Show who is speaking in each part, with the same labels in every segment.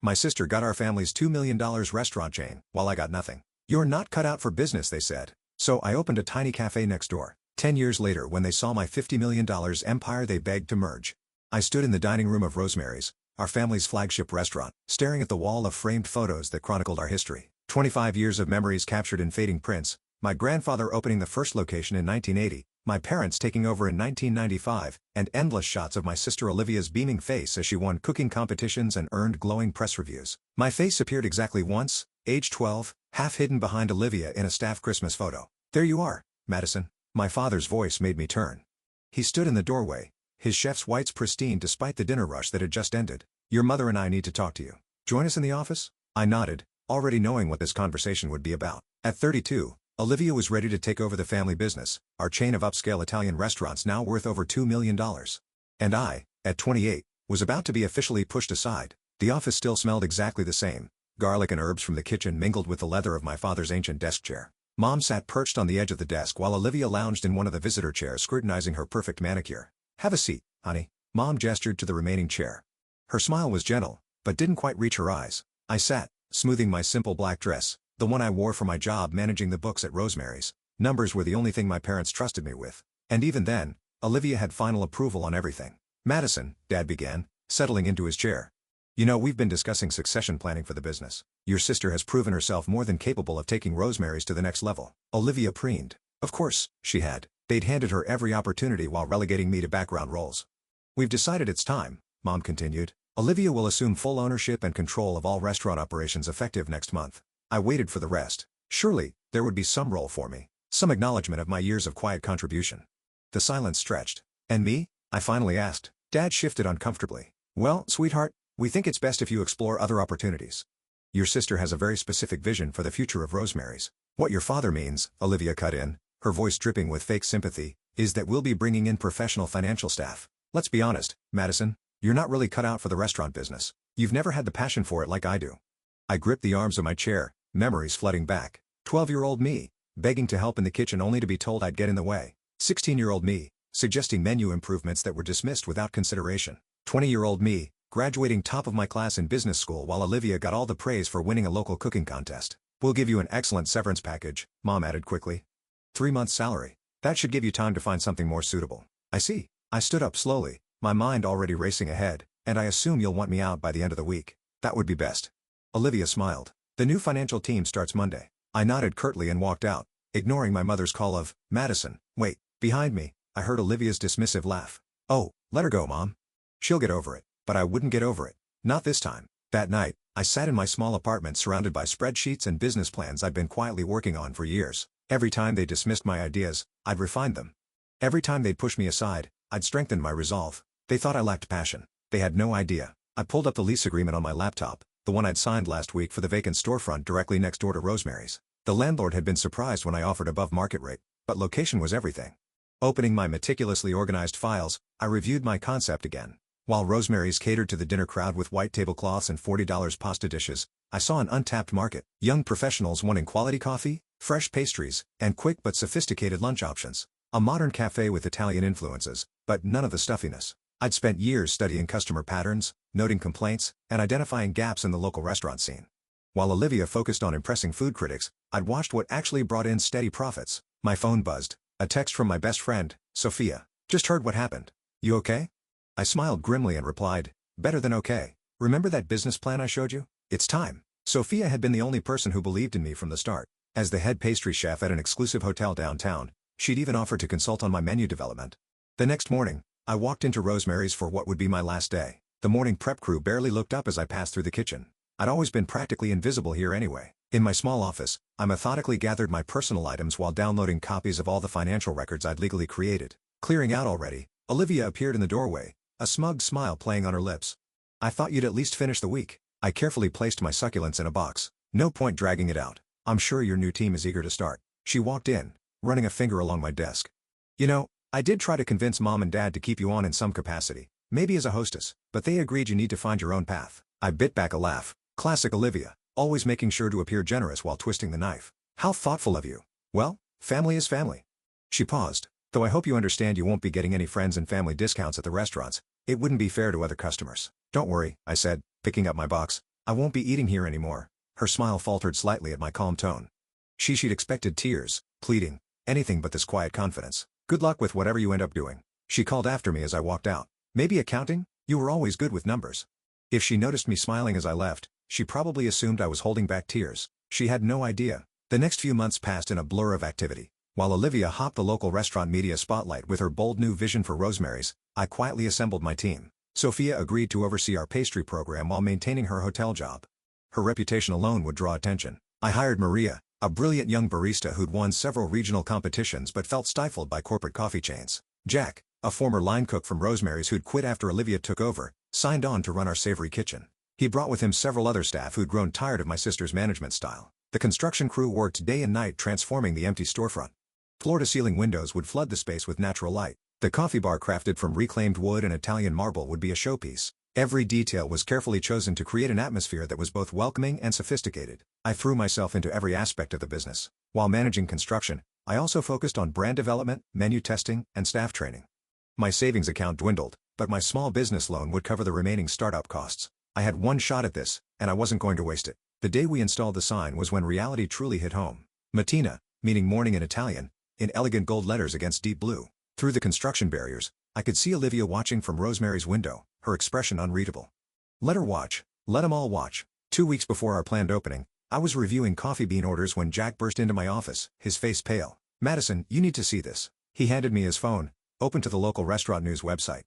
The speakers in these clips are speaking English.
Speaker 1: My sister got our family's $2 million restaurant chain, while I got nothing. You're not cut out for business, they said. So I opened a tiny cafe next door. 10 years later, when they saw my $50 million empire, they begged to merge. I stood in the dining room of Rosemary's, our family's flagship restaurant, staring at the wall of framed photos that chronicled our history. 25 years of memories captured in fading prints, my grandfather opening the first location in 1980, my parents taking over in 1995, and endless shots of my sister Olivia's beaming face as she won cooking competitions and earned glowing press reviews. My face appeared exactly once, age 12, half hidden behind Olivia in a staff Christmas photo. There you are, Madison. My father's voice made me turn. He stood in the doorway, his chef's whites pristine despite the dinner rush that had just ended. Your mother and I need to talk to you. Join us in the office? I nodded, already knowing what this conversation would be about. At 32, Olivia was ready to take over the family business, our chain of upscale Italian restaurants now worth over $2 million. And I, at 28, was about to be officially pushed aside. The office still smelled exactly the same. Garlic and herbs from the kitchen mingled with the leather of my father's ancient desk chair. Mom sat perched on the edge of the desk while Olivia lounged in one of the visitor chairs scrutinizing her perfect manicure. Have a seat, honey. Mom gestured to the remaining chair. Her smile was gentle, but didn't quite reach her eyes. I sat, smoothing my simple black dress, the one I wore for my job managing the books at Rosemary's. Numbers were the only thing my parents trusted me with. And even then, Olivia had final approval on everything. Madison, Dad began, settling into his chair. You know, we've been discussing succession planning for the business. Your sister has proven herself more than capable of taking Rosemary's to the next level. Olivia preened. Of course, she had. They'd handed her every opportunity while relegating me to background roles. We've decided it's time, Mom continued. Olivia will assume full ownership and control of all restaurant operations effective next month. I waited for the rest. Surely, there would be some role for me. Some acknowledgement of my years of quiet contribution. The silence stretched. And me? I finally asked. Dad shifted uncomfortably. Well, sweetheart, we think it's best if you explore other opportunities. Your sister has a very specific vision for the future of Rosemary's. What your father means, Olivia cut in, her voice dripping with fake sympathy, is that we'll be bringing in professional financial staff. Let's be honest, Madison, you're not really cut out for the restaurant business. You've never had the passion for it like I do. I gripped the arms of my chair, memories flooding back. 12-year-old me, begging to help in the kitchen only to be told I'd get in the way. 16-year-old me, suggesting menu improvements that were dismissed without consideration. 20-year-old me, graduating top of my class in business school while Olivia got all the praise for winning a local cooking contest. We'll give you an excellent severance package, Mom added quickly. 3 months' salary. That should give you time to find something more suitable. I see. I stood up slowly, my mind already racing ahead, and I assume you'll want me out by the end of the week. That would be best. Olivia smiled. The new financial team starts Monday. I nodded curtly and walked out, ignoring my mother's call of, Madison, wait. Behind me, I heard Olivia's dismissive laugh. Oh, let her go, Mom. She'll get over it. But I wouldn't get over it. Not this time. That night, I sat in my small apartment surrounded by spreadsheets and business plans I'd been quietly working on for years. Every time they dismissed my ideas, I'd refined them. Every time they'd push me aside, I'd strengthened my resolve. They thought I lacked passion. They had no idea. I pulled up the lease agreement on my laptop, the one I'd signed last week for the vacant storefront directly next door to Rosemary's. The landlord had been surprised when I offered above market rate, but location was everything. Opening my meticulously organized files, I reviewed my concept again. While Rosemary's catered to the dinner crowd with white tablecloths and $40 pasta dishes, I saw an untapped market. Young professionals wanting quality coffee, fresh pastries, and quick but sophisticated lunch options. A modern cafe with Italian influences, but none of the stuffiness. I'd spent years studying customer patterns, noting complaints, and identifying gaps in the local restaurant scene. While Olivia focused on impressing food critics, I'd watched what actually brought in steady profits. My phone buzzed. A text from my best friend, Sophia. Just heard what happened. You okay? I smiled grimly and replied, better than okay. Remember that business plan I showed you? It's time. Sophia had been the only person who believed in me from the start. As the head pastry chef at an exclusive hotel downtown, she'd even offered to consult on my menu development. The next morning, I walked into Rosemary's for what would be my last day. The morning prep crew barely looked up as I passed through the kitchen. I'd always been practically invisible here anyway. In my small office, I methodically gathered my personal items while downloading copies of all the financial records I'd legally created. Clearing out already, Olivia appeared in the doorway, a smug smile playing on her lips. I thought you'd at least finish the week. I carefully placed my succulents in a box. No point dragging it out. I'm sure your new team is eager to start. She walked in, running a finger along my desk. You know, I did try to convince Mom and Dad to keep you on in some capacity, maybe as a hostess, but they agreed you need to find your own path. I bit back a laugh. Classic Olivia, always making sure to appear generous while twisting the knife. How thoughtful of you. Well, family is family. She paused. Though I hope you understand you won't be getting any friends and family discounts at the restaurants. It wouldn't be fair to other customers. Don't worry, I said, picking up my box. I won't be eating here anymore. Her smile faltered slightly at my calm tone. She'd expected tears, pleading, anything but this quiet confidence. Good luck with whatever you end up doing. She called after me as I walked out. Maybe accounting? You were always good with numbers. If she noticed me smiling as I left, she probably assumed I was holding back tears. She had no idea. The next few months passed in a blur of activity. While Olivia hopped the local restaurant media spotlight with her bold new vision for Rosemary's, I quietly assembled my team. Sophia agreed to oversee our pastry program while maintaining her hotel job. Her reputation alone would draw attention. I hired Maria, a brilliant young barista who'd won several regional competitions but felt stifled by corporate coffee chains. Jack, a former line cook from Rosemary's who'd quit after Olivia took over, signed on to run our savory kitchen. He brought with him several other staff who'd grown tired of my sister's management style. The construction crew worked day and night transforming the empty storefront. Floor-to-ceiling windows would flood the space with natural light. The coffee bar crafted from reclaimed wood and Italian marble would be a showpiece. Every detail was carefully chosen to create an atmosphere that was both welcoming and sophisticated. I threw myself into every aspect of the business. While managing construction, I also focused on brand development, menu testing, and staff training. My savings account dwindled, but my small business loan would cover the remaining startup costs. I had one shot at this, and I wasn't going to waste it. The day we installed the sign was when reality truly hit home. Mattina, meaning morning in Italian, in elegant gold letters against deep blue. Through the construction barriers, I could see Olivia watching from Rosemary's window, her expression unreadable. Let her watch. Let 'em all watch. 2 weeks before our planned opening, I was reviewing coffee bean orders when Jack burst into my office, his face pale. Madison, you need to see this. He handed me his phone, open to the local restaurant news website.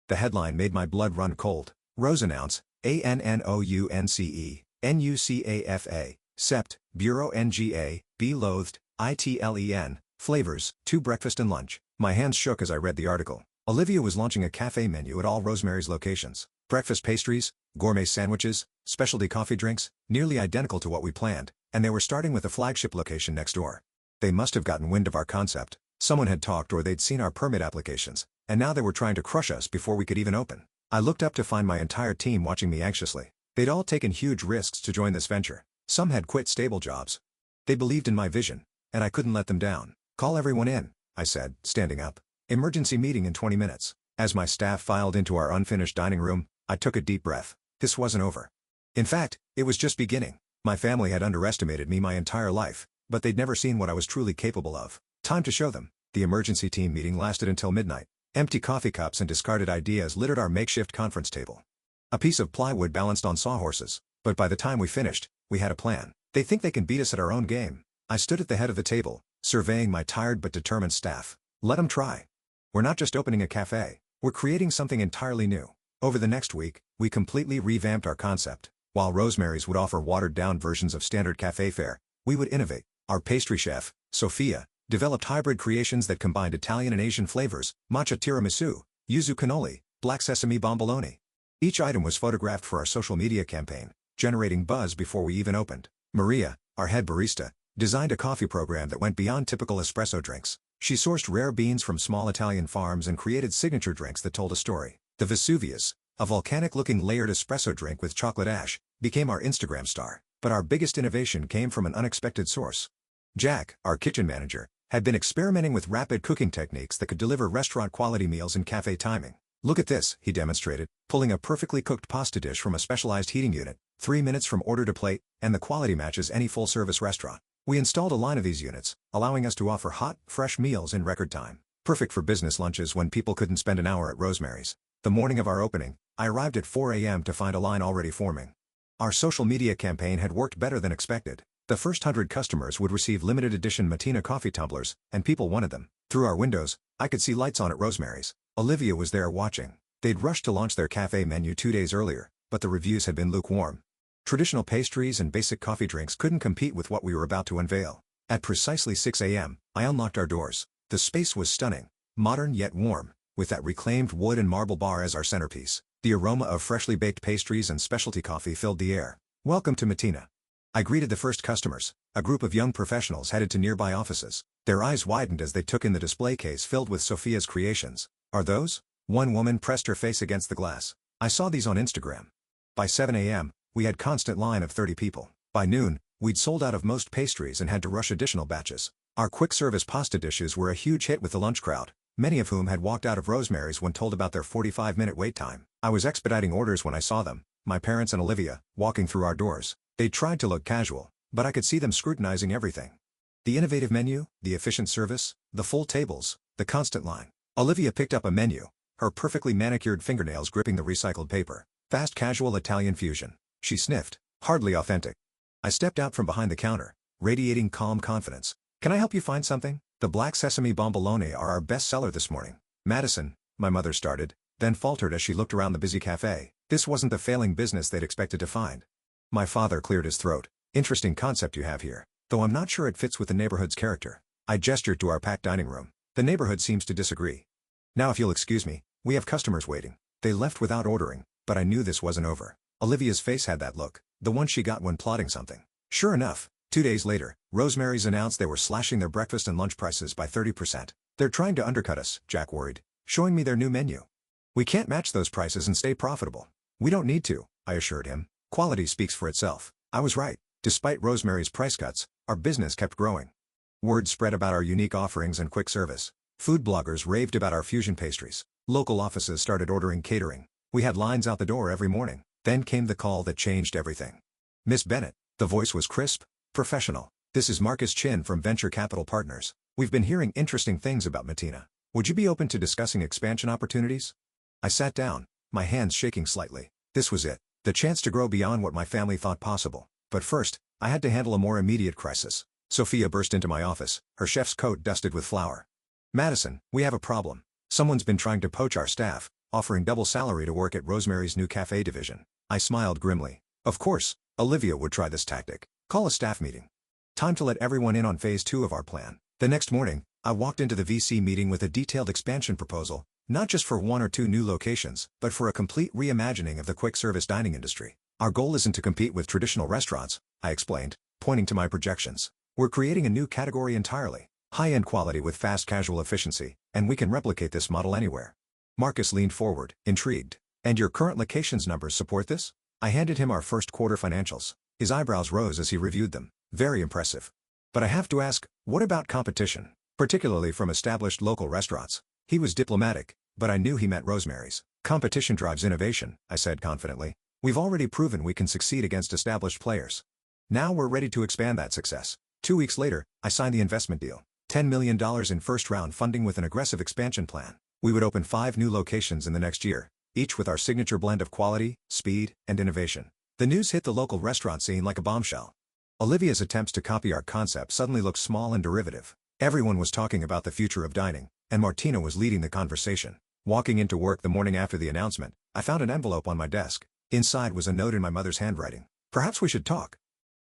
Speaker 1: The headline made my blood run cold. Rose announce, ANNOUNCE, NUCAFA, SEPT, Bureau NGA, Beloathed, ITLEN, Flavors, 2 breakfast and lunch. My hands shook as I read the article. Olivia was launching a cafe menu at all Rosemary's locations. Breakfast pastries, gourmet sandwiches, specialty coffee drinks, nearly identical to what we planned, and they were starting with a flagship location next door. They must have gotten wind of our concept. Someone had talked or they'd seen our permit applications, and now they were trying to crush us before we could even open. I looked up to find my entire team watching me anxiously. They'd all taken huge risks to join this venture. Some had quit stable jobs. They believed in my vision, and I couldn't let them down. Call everyone in, I said, standing up. Emergency meeting in 20 minutes. As my staff filed into our unfinished dining room, I took a deep breath. This wasn't over. In fact, it was just beginning. My family had underestimated me my entire life, but they'd never seen what I was truly capable of. Time to show them. The emergency team meeting lasted until midnight. Empty coffee cups and discarded ideas littered our makeshift conference table. A piece of plywood balanced on sawhorses, but by the time we finished, we had a plan. They think they can beat us at our own game. I stood at the head of the table, surveying my tired but determined staff. Let them try. We're not just opening a cafe, we're creating something entirely new. Over the next week, we completely revamped our concept. While Rosemary's would offer watered-down versions of standard cafe fare, we would innovate. Our pastry chef, Sophia, developed hybrid creations that combined Italian and Asian flavors, matcha tiramisu, yuzu cannoli, black sesame bomboloni. Each item was photographed for our social media campaign, generating buzz before we even opened. Maria, our head barista, designed a coffee program that went beyond typical espresso drinks. She sourced rare beans from small Italian farms and created signature drinks that told a story. The Vesuvius, a volcanic-looking layered espresso drink with chocolate ash, became our Instagram star. But our biggest innovation came from an unexpected source. Jack, our kitchen manager, had been experimenting with rapid cooking techniques that could deliver restaurant-quality meals in cafe timing. Look at this, he demonstrated, pulling a perfectly cooked pasta dish from a specialized heating unit, 3 minutes from order to plate, and the quality matches any full-service restaurant. We installed a line of these units, allowing us to offer hot, fresh meals in record time. Perfect for business lunches when people couldn't spend an hour at Rosemary's. The morning of our opening, I arrived at 4 a.m. to find a line already forming. Our social media campaign had worked better than expected. The first 100 customers would receive limited edition Mattina coffee tumblers, and people wanted them. Through our windows, I could see lights on at Rosemary's. Olivia was there watching. They'd rushed to launch their cafe menu 2 days earlier, but the reviews had been lukewarm. Traditional pastries and basic coffee drinks couldn't compete with what we were about to unveil. At precisely 6 a.m., I unlocked our doors. The space was stunning, modern yet warm, with that reclaimed wood and marble bar as our centerpiece. The aroma of freshly baked pastries and specialty coffee filled the air. Welcome to Mattina. I greeted the first customers, a group of young professionals headed to nearby offices. Their eyes widened as they took in the display case filled with Sophia's creations. Are those? One woman pressed her face against the glass. I saw these on Instagram. By 7 a.m., we had constant line of 30 people. By noon, we'd sold out of most pastries and had to rush additional batches. Our quick-service pasta dishes were a huge hit with the lunch crowd, many of whom had walked out of Rosemary's when told about their 45-minute wait time. I was expediting orders when I saw them, my parents and Olivia, walking through our doors. They tried to look casual, but I could see them scrutinizing everything. The innovative menu, the efficient service, the full tables, the constant line. Olivia picked up a menu, her perfectly manicured fingernails gripping the recycled paper. Fast casual Italian fusion. She sniffed. Hardly authentic. I stepped out from behind the counter, radiating calm confidence. Can I help you find something? The black sesame bombolone are our best seller this morning. Madison, my mother started, then faltered as she looked around the busy cafe. This wasn't the failing business they'd expected to find. My father cleared his throat. Interesting concept you have here, though I'm not sure it fits with the neighborhood's character. I gestured to our packed dining room. The neighborhood seems to disagree. Now if you'll excuse me, we have customers waiting. They left without ordering, but I knew this wasn't over. Olivia's face had that look, the one she got when plotting something. Sure enough, 2 days later, Rosemary's announced they were slashing their breakfast and lunch prices by 30%. They're trying to undercut us, Jack worried, showing me their new menu. We can't match those prices and stay profitable. We don't need to, I assured him. Quality speaks for itself. I was right. Despite Rosemary's price cuts, our business kept growing. Word spread about our unique offerings and quick service. Food bloggers raved about our fusion pastries. Local offices started ordering catering. We had lines out the door every morning. Then came the call that changed everything. Miss Bennett. The voice was crisp, professional. This is Marcus Chin from Venture Capital Partners. We've been hearing interesting things about Matina. Would you be open to discussing expansion opportunities? I sat down, my hands shaking slightly. This was it. The chance to grow beyond what my family thought possible. But first, I had to handle a more immediate crisis. Sophia burst into my office, her chef's coat dusted with flour. Madison, we have a problem. Someone's been trying to poach our staff, offering double salary to work at Rosemary's new cafe division. I smiled grimly. Of course, Olivia would try this tactic. Call a staff meeting. Time to let everyone in on phase 2 of our plan. The next morning, I walked into the VC meeting with a detailed expansion proposal, not just for 1 or 2 new locations, but for a complete reimagining of the quick service dining industry. Our goal isn't to compete with traditional restaurants, I explained, pointing to my projections. We're creating a new category entirely. High-end quality with fast casual efficiency, and we can replicate this model anywhere. Marcus leaned forward, intrigued. And your current locations numbers support this? I handed him our first quarter financials. His eyebrows rose as he reviewed them. Very impressive. But I have to ask, what about competition? Particularly from established local restaurants. He was diplomatic, but I knew he meant Rosemary's. Competition drives innovation, I said confidently. We've already proven we can succeed against established players. Now we're ready to expand that success. 2 weeks later, I signed the investment deal. $10 million in first-round funding with an aggressive expansion plan. We would open 5 new locations in the next year, each with our signature blend of quality, speed, and innovation. The news hit the local restaurant scene like a bombshell. Olivia's attempts to copy our concept suddenly looked small and derivative. Everyone was talking about the future of dining, and Martina was leading the conversation. Walking into work the morning after the announcement, I found an envelope on my desk. Inside was a note in my mother's handwriting. Perhaps we should talk.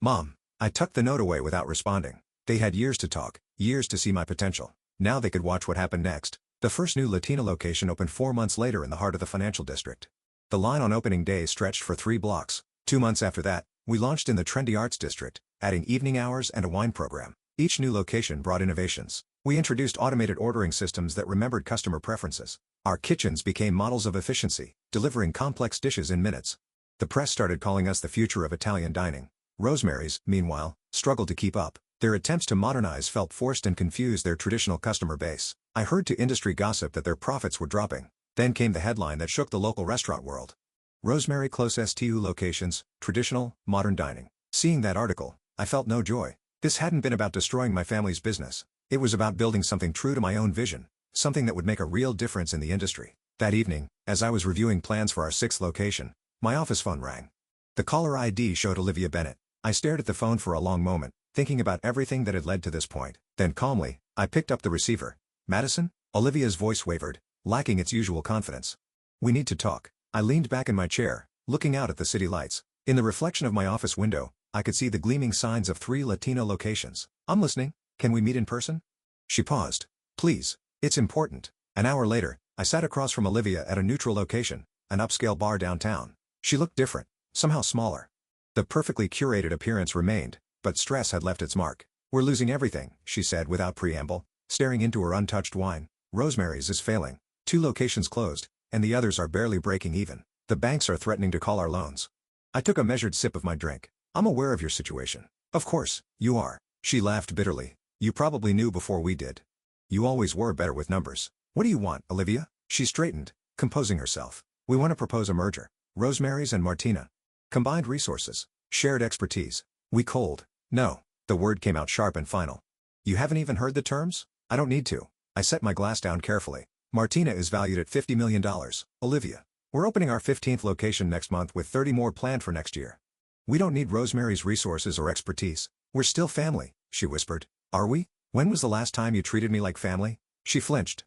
Speaker 1: Mom. I tucked the note away without responding. They had years to talk, years to see my potential. Now they could watch what happened next. The first new Latina location opened 4 months later in the heart of the financial district. The line on opening day stretched for 3 blocks. 2 months after that, we launched in the trendy arts district, adding evening hours and a wine program. Each new location brought innovations. We introduced automated ordering systems that remembered customer preferences. Our kitchens became models of efficiency, delivering complex dishes in minutes. The press started calling us the future of Italian dining. Rosemary's, meanwhile, struggled to keep up. Their attempts to modernize felt forced and confused their traditional customer base. I heard to industry gossip that their profits were dropping. Then came the headline that shook the local restaurant world. Rosemary close STU locations, traditional, modern dining. Seeing that article, I felt no joy. This hadn't been about destroying my family's business. It was about building something true to my own vision, something that would make a real difference in the industry. That evening, as I was reviewing plans for our 6th location, my office phone rang. The caller ID showed Olivia Bennett. I stared at the phone for a long moment, thinking about everything that had led to this point. Then calmly, I picked up the receiver. Madison? Olivia's voice wavered, lacking its usual confidence. We need to talk. I leaned back in my chair, looking out at the city lights. In the reflection of my office window, I could see the gleaming signs of 3 Latino locations. I'm listening. Can we meet in person? She paused. Please. It's important. An hour later, I sat across from Olivia at a neutral location, an upscale bar downtown. She looked different, somehow smaller. The perfectly curated appearance remained, but stress had left its mark. We're losing everything, she said without preamble, staring into her untouched wine. Rosemary's is failing. 2 locations closed, and the others are barely breaking even. The banks are threatening to call our loans. I took a measured sip of my drink. I'm aware of your situation. Of course, you are. She laughed bitterly. You probably knew before we did. You always were better with numbers. What do you want, Olivia? She straightened, composing herself. We want to propose a merger. Rosemary's and Martina. Combined resources. Shared expertise. We cold. No. The word came out sharp and final. You haven't even heard the terms? I don't need to. I set my glass down carefully. Martina is valued at $50 million. Olivia. We're opening our 15th location next month with 30 more planned for next year. We don't need Rosemary's resources or expertise. We're still family, she whispered. Are we? When was the last time you treated me like family? She flinched.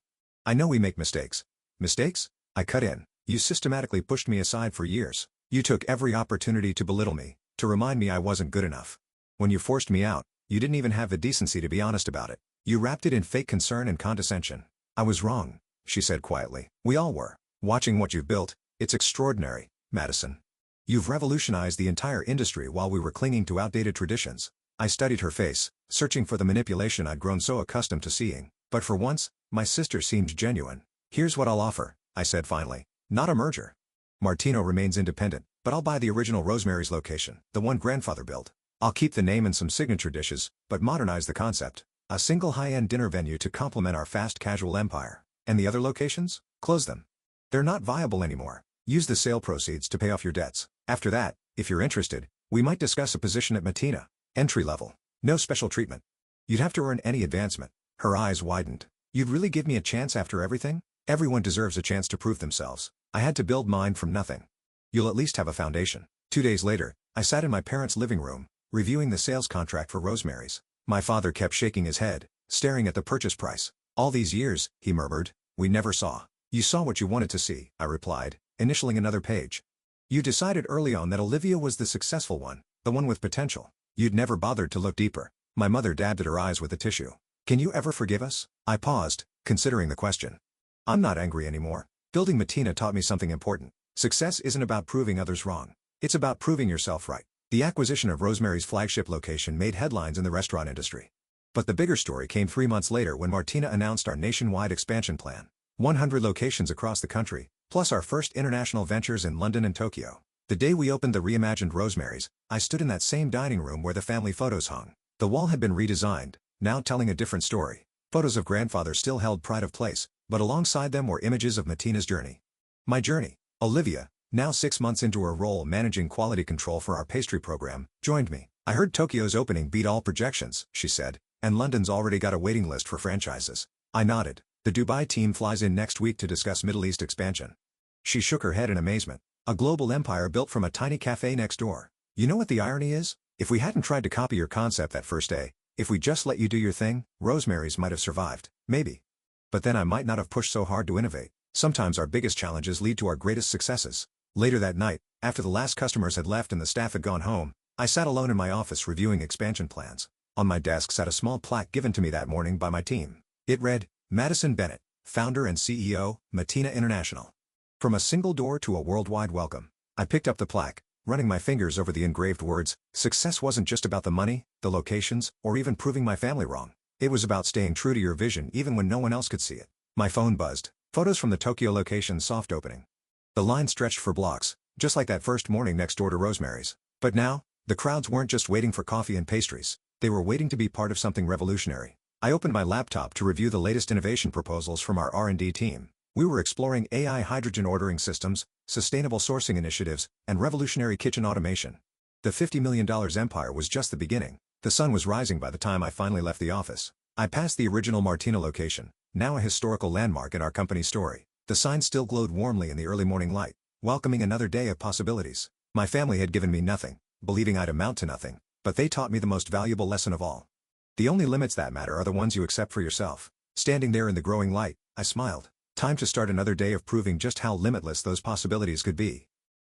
Speaker 1: I know we make mistakes. Mistakes? I cut in. You systematically pushed me aside for years. You took every opportunity to belittle me, to remind me I wasn't good enough. When you forced me out, you didn't even have the decency to be honest about it. You wrapped it in fake concern and condescension. I was wrong, she said quietly. We all were. Watching what you've built, it's extraordinary, Madison. You've revolutionized the entire industry while we were clinging to outdated traditions. I studied her face, searching for the manipulation I'd grown so accustomed to seeing. But for once, my sister seemed genuine. Here's what I'll offer, I said finally. Not a merger. Martino remains independent, but I'll buy the original Rosemary's location, the one grandfather built. I'll keep the name and some signature dishes, but modernize the concept. A single high-end dinner venue to complement our fast casual empire. And the other locations? Close them. They're not viable anymore. Use the sale proceeds to pay off your debts. After that, if you're interested, we might discuss a position at Martina. Entry level. No special treatment. You'd have to earn any advancement. Her eyes widened. You'd really give me a chance after everything? Everyone deserves a chance to prove themselves. I had to build mine from nothing. You'll at least have a foundation. 2 days later, I sat in my parents' living room, reviewing the sales contract for Rosemary's. My father kept shaking his head, staring at the purchase price. All these years, he murmured, we never saw. You saw what you wanted to see, I replied, initialing another page. You decided early on that Olivia was the successful one, the one with potential. You'd never bothered to look deeper. My mother dabbed at her eyes with a tissue. Can you ever forgive us? I paused, considering the question. I'm not angry anymore. Building Martina taught me something important. Success isn't about proving others wrong. It's about proving yourself right. The acquisition of Rosemary's flagship location made headlines in the restaurant industry. But the bigger story came 3 months later when Martina announced our nationwide expansion plan. 100 locations across the country, plus our first international ventures in London and Tokyo. The day we opened the reimagined Rosemary's, I stood in that same dining room where the family photos hung. The wall had been redesigned, now telling a different story. Photos of grandfather still held pride of place, but alongside them were images of Martina's journey. My journey. Olivia, now 6 months into her role managing quality control for our pastry program, joined me. I heard Tokyo's opening beat all projections, she said, and London's already got a waiting list for franchises. I nodded. The Dubai team flies in next week to discuss Middle East expansion. She shook her head in amazement. A global empire built from a tiny cafe next door. You know what the irony is? If we hadn't tried to copy your concept that first day, if we just let you do your thing, Rosemary's might have survived. Maybe. But then I might not have pushed so hard to innovate. Sometimes our biggest challenges lead to our greatest successes. Later that night, after the last customers had left and the staff had gone home, I sat alone in my office reviewing expansion plans. On my desk sat a small plaque given to me that morning by my team. It read, Madison Bennett, founder and CEO, Martina International. From a single door to a worldwide welcome. I picked up the plaque, running my fingers over the engraved words. Success wasn't just about the money, the locations, or even proving my family wrong. It was about staying true to your vision even when no one else could see it. My phone buzzed. Photos from the Tokyo location's soft opening. The line stretched for blocks, just like that first morning next door to Rosemary's. But now, the crowds weren't just waiting for coffee and pastries. They were waiting to be part of something revolutionary. I opened my laptop to review the latest innovation proposals from our R&D team. We were exploring AI hydrogen ordering systems, sustainable sourcing initiatives, and revolutionary kitchen automation. The $50 million empire was just the beginning. The sun was rising by the time I finally left the office. I passed the original Martina location, now a historical landmark in our company's story. The sign still glowed warmly in the early morning light, welcoming another day of possibilities. My family had given me nothing, believing I'd amount to nothing, but they taught me the most valuable lesson of all. The only limits that matter are the ones you accept for yourself. Standing there in the growing light, I smiled. Time to start another day of proving just how limitless those possibilities could be.